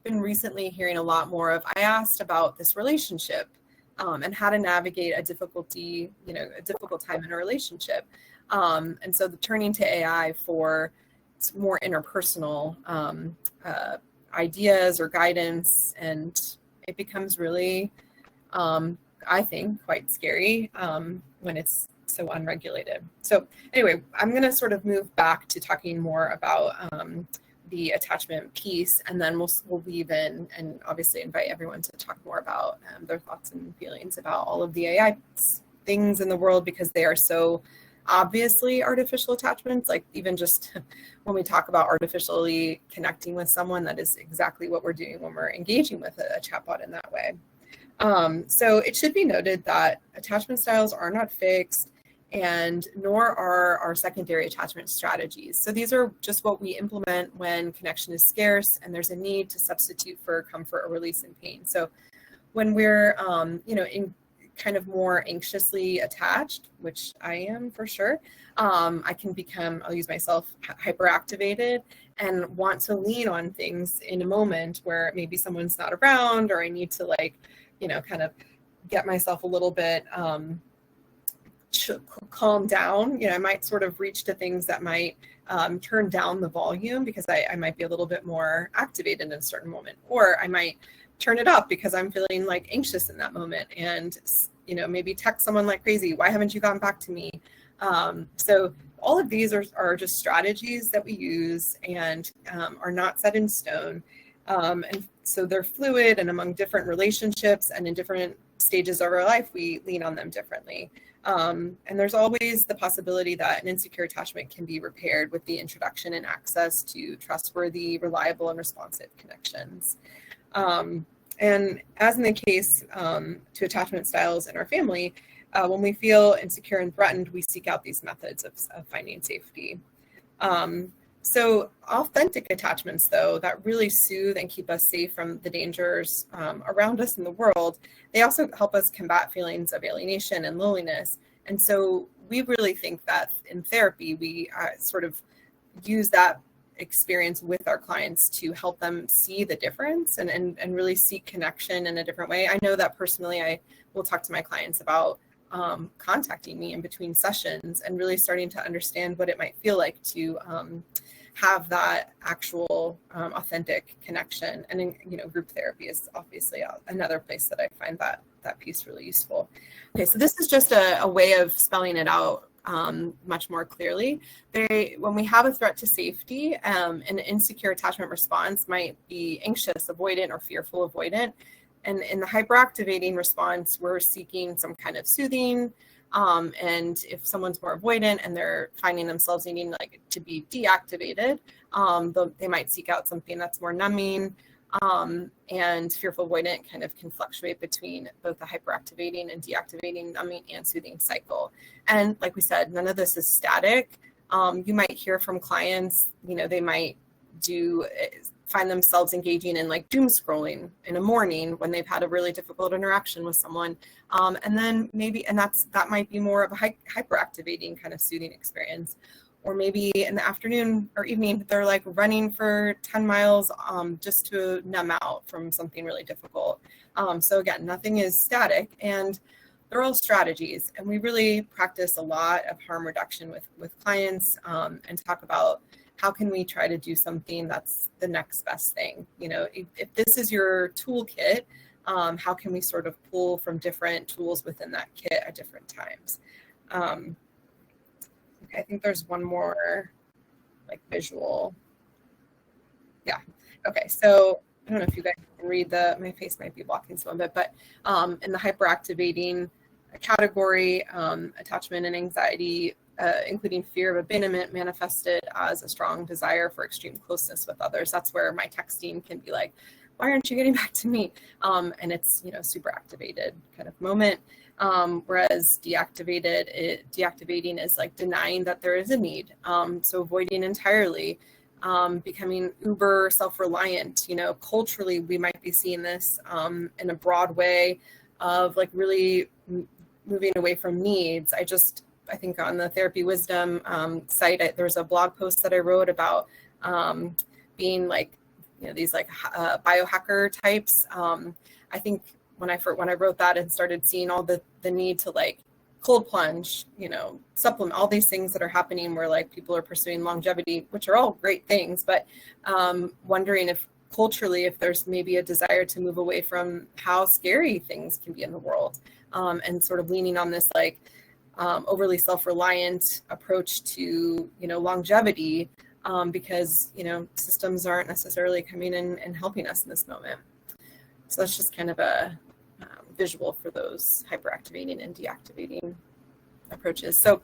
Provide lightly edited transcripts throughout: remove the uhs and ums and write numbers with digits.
been recently hearing a lot more of, I asked about this relationship and how to navigate a difficult time in a relationship. And so turning to AI for more interpersonal ideas or guidance, and it becomes really, I think, quite scary when it's so unregulated. So anyway, I'm going to sort of move back to talking more about the attachment piece, and then we'll weave in and obviously invite everyone to talk more about their thoughts and feelings about all of the AI things in the world, because they are so obviously artificial attachments. Like even just when we talk about artificially connecting with someone, that is exactly what we're doing when we're engaging with a chatbot in that way. So it should be noted that attachment styles are not fixed, and nor are our secondary attachment strategies. So these are just what we implement when connection is scarce and there's a need to substitute for comfort or release in pain. So when we're, in kind of more anxiously attached, which I am for sure, I can become, I'll use myself, hyperactivated and want to lean on things in a moment where maybe someone's not around, or I need to kind of get myself a little bit calm down. I might sort of reach to things that might turn down the volume because I might be a little bit more activated in a certain moment, or I might turn it up because I'm feeling like anxious in that moment, and maybe text someone like crazy, why haven't you gotten back to me? So all of these are just strategies that we use and are not set in stone. And so they're fluid, and among different relationships and in different stages of our life, we lean on them differently. And there's always the possibility that an insecure attachment can be repaired with the introduction and access to trustworthy, reliable, and responsive connections. And as in the case to attachment styles in our family, when we feel insecure and threatened, we seek out these methods of finding safety. So authentic attachments, though, that really soothe and keep us safe from the dangers around us in the world, they also help us combat feelings of alienation and loneliness. And so we really think that in therapy, we sort of use that experience with our clients to help them see the difference and really seek connection in a different way. I know that personally, I will talk to my clients about contacting me in between sessions and really starting to understand what it might feel like to have that actual authentic connection. And group therapy is obviously another place that I find that piece really useful. Okay, so this is just a way of spelling it out much more clearly. When we have a threat to safety, an insecure attachment response might be anxious, avoidant, or fearful avoidant. And in the hyperactivating response, we're seeking some kind of soothing. And if someone's more avoidant and they're finding themselves needing to be deactivated, they might seek out something that's more numbing. And fearful avoidant kind of can fluctuate between both the hyperactivating and deactivating, numbing, and soothing cycle. And like we said, none of this is static. You might hear from clients, they might find themselves engaging in doom scrolling in a morning when they've had a really difficult interaction with someone. And then that might be more of a hyperactivating kind of soothing experience. Or maybe in the afternoon or evening, they're running for 10 miles just to numb out from something really difficult. So again, nothing is static, and they're all strategies. And we really practice a lot of harm reduction with clients and talk about how can we try to do something that's the next best thing. If this is your toolkit, how can we sort of pull from different tools within that kit at different times? Okay, I think there's one more visual. Yeah. Okay. So I don't know if you guys can read my face might be blocking some of it, but in the hyperactivating category, attachment and anxiety, including fear of abandonment, manifested as a strong desire for extreme closeness with others. That's where my texting can be like, why aren't you getting back to me? And it's, super activated kind of moment. Whereas deactivating is denying that there is a need. So avoiding entirely, becoming uber self-reliant. Culturally, we might be seeing this in a broad way of really moving away from needs. I think on the Therapy Wisdom site, there's a blog post that I wrote about being these like biohacker types. I think when I wrote that and started seeing all the need to like cold plunge, supplement, all these things that are happening where like people are pursuing longevity, which are all great things, but wondering if culturally, if there's maybe a desire to move away from how scary things can be in the world, and sort of leaning on this like overly self-reliant approach to, longevity, because, systems aren't necessarily coming in and helping us in this moment. So that's just kind of a visual for those hyperactivating and deactivating approaches. So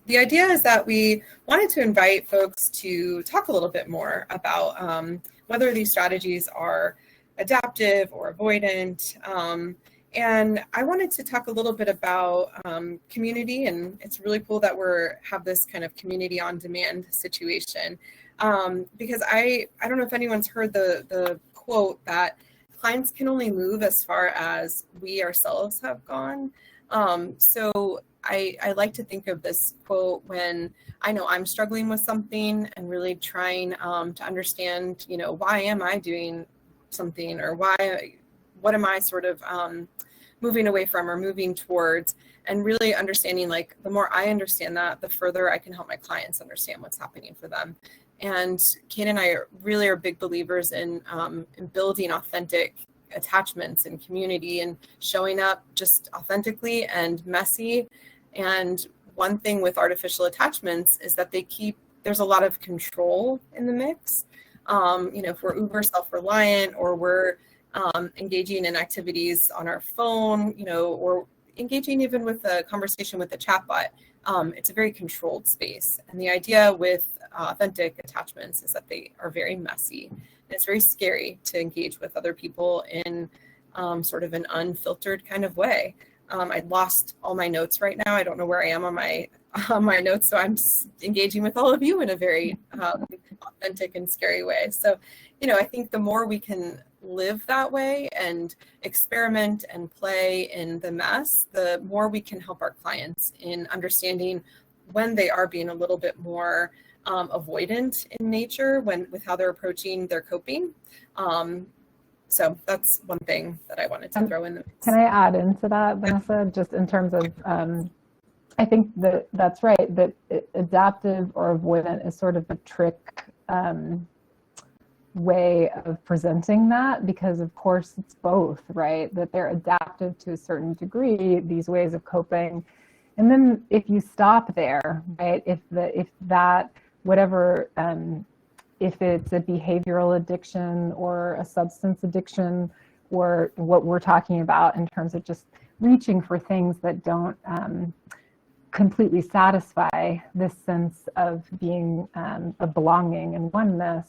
the idea is that we wanted to invite folks to talk a little bit more about whether these strategies are adaptive or avoidant. And I wanted to talk a little bit about community, and it's really cool that have this kind of community on demand situation, because I don't know if anyone's heard the quote that clients can only move as far as we ourselves have gone. So I like to think of this quote when I know I'm struggling with something and really trying to understand, why am I doing something, or what am I sort of moving away from or moving towards, and really understanding, like, the more I understand that, the further I can help my clients understand what's happening for them. And Kate and I really are big believers in building authentic attachments and community and showing up just authentically and messy. And one thing with artificial attachments is that there's a lot of control in the mix. If we're uber self-reliant, or we're engaging in activities on our phone, or engaging even with a conversation with a chatbot, it's a very controlled space. And the idea with authentic attachments is that they are very messy. And it's very scary to engage with other people in sort of an unfiltered kind of way. I lost all my notes right now. I don't know where I am on my notes, so I'm engaging with all of you in a very authentic and scary way. So, I think the more we can live that way and experiment and play in the mess, the more we can help our clients in understanding when they are being a little bit more avoidant in nature with how they're approaching their coping. So that's one thing that I wanted to throw in. Can I add into that, Vanessa, just in terms of, I think that's right, that adaptive or avoidant is sort of a trick way of presenting that, because of course it's both, right? That they're adaptive to a certain degree, these ways of coping. And then if you stop there, right, if that, whatever, if it's a behavioral addiction or a substance addiction, or what we're talking about in terms of just reaching for things that don't completely satisfy this sense of being a belonging and oneness,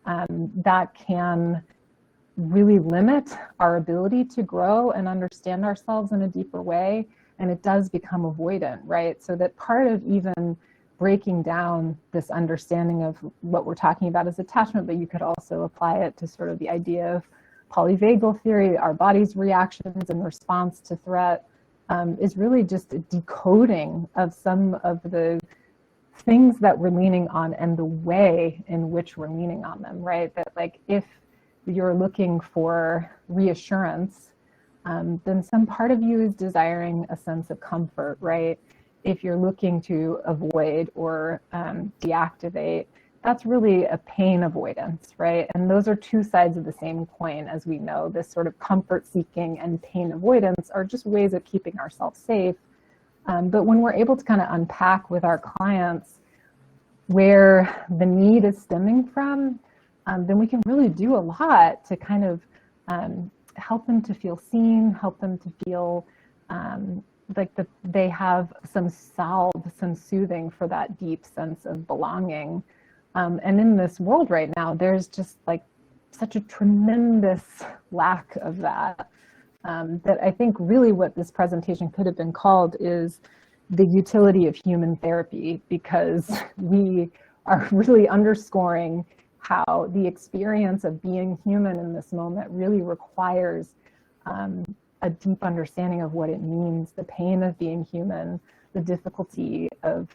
that can really limit our ability to grow and understand ourselves in a deeper way. And it does become avoidant, right? So that part of even breaking down this understanding of what we're talking about as attachment, but you could also apply it to sort of the idea of polyvagal theory, our body's reactions in response to threat, is really just a decoding of some of the things that we're leaning on and the way in which we're leaning on them, right? That, like, if you're looking for reassurance, then some part of you is desiring a sense of comfort, right? If you're looking to avoid or deactivate, that's really a pain avoidance, right? And those are two sides of the same coin, as we know. This sort of comfort seeking and pain avoidance are just ways of keeping ourselves safe. But when we're able to kind of unpack with our clients where the need is stemming from, then we can really do a lot to kind of help them to feel seen, help them to feel like they have some salve, some soothing for that deep sense of belonging. And in this world right now, there's just like such a tremendous lack of that. That I think really what this presentation could have been called is the utility of human therapy, because we are really underscoring how the experience of being human in this moment really requires a deep understanding of what it means, the pain of being human, the difficulty of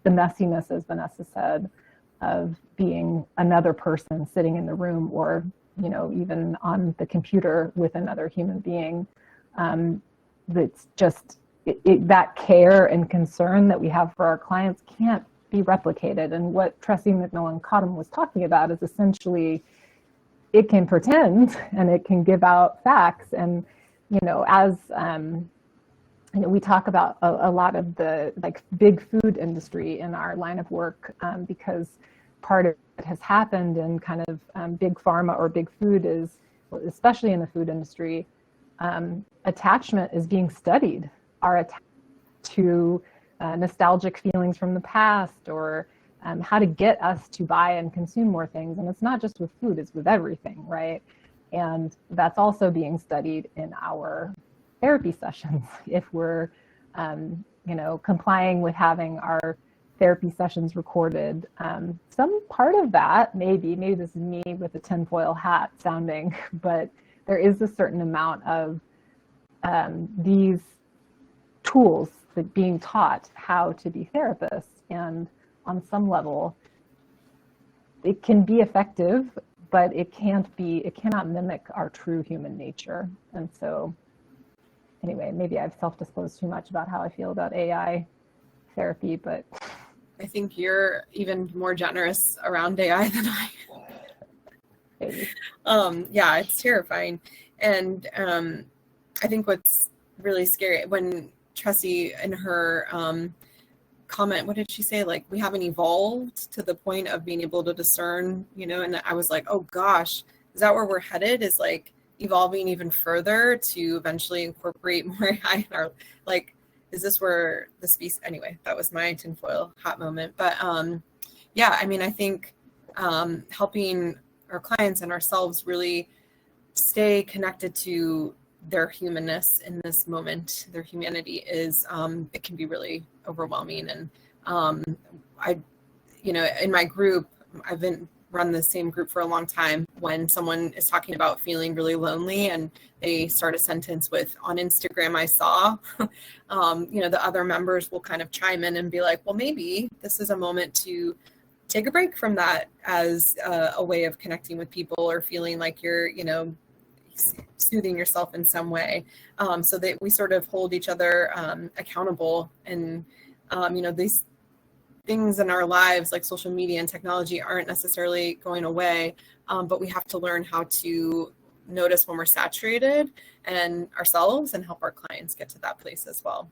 the messiness, as Vanessa said, of being another person sitting in the room, or even on the computer with another human being. That's just that care and concern that we have for our clients can't be replicated. And what Tressie McMillan Cottom was talking about is essentially, it can pretend and it can give out facts. And as we talk about a lot of the big food industry in our line of work, because part of it has happened in kind of big pharma or big food is, especially in the food industry, attachment is being studied. Our attachment to nostalgic feelings from the past, or how to get us to buy and consume more things. And it's not just with food, it's with everything, right? And that's also being studied in our therapy sessions. If we're, complying with having our therapy sessions recorded, some part of that, maybe this is me with a tinfoil hat sounding, but there is a certain amount of these tools that being taught how to be therapists, and on some level it can be effective, but it cannot mimic our true human nature. And so anyway, maybe I've self-disclosed too much about how I feel about AI therapy, but I think you're even more generous around AI than I am. Yeah, it's terrifying. And I think what's really scary, when Tressie in her comment, what did she say? Like, we haven't evolved to the point of being able to discern, and I was like, oh gosh, is that where we're headed? Is like evolving even further to eventually incorporate more AI in our, is this where the species, anyway, that was my tinfoil hat moment. But yeah, I mean, I think helping our clients and ourselves really stay connected to their humanness in this moment, their humanity is, it can be really overwhelming. And in my group, I've been run the same group for a long time. When someone is talking about feeling really lonely and they start a sentence with, on Instagram, I saw, the other members will kind of chime in and be like, well, maybe this is a moment to take a break from that as a way of connecting with people, or feeling like you're, soothing yourself in some way, so that we sort of hold each other accountable. And these things in our lives like social media and technology aren't necessarily going away, but we have to learn how to notice when we're saturated and ourselves, and help our clients get to that place as well.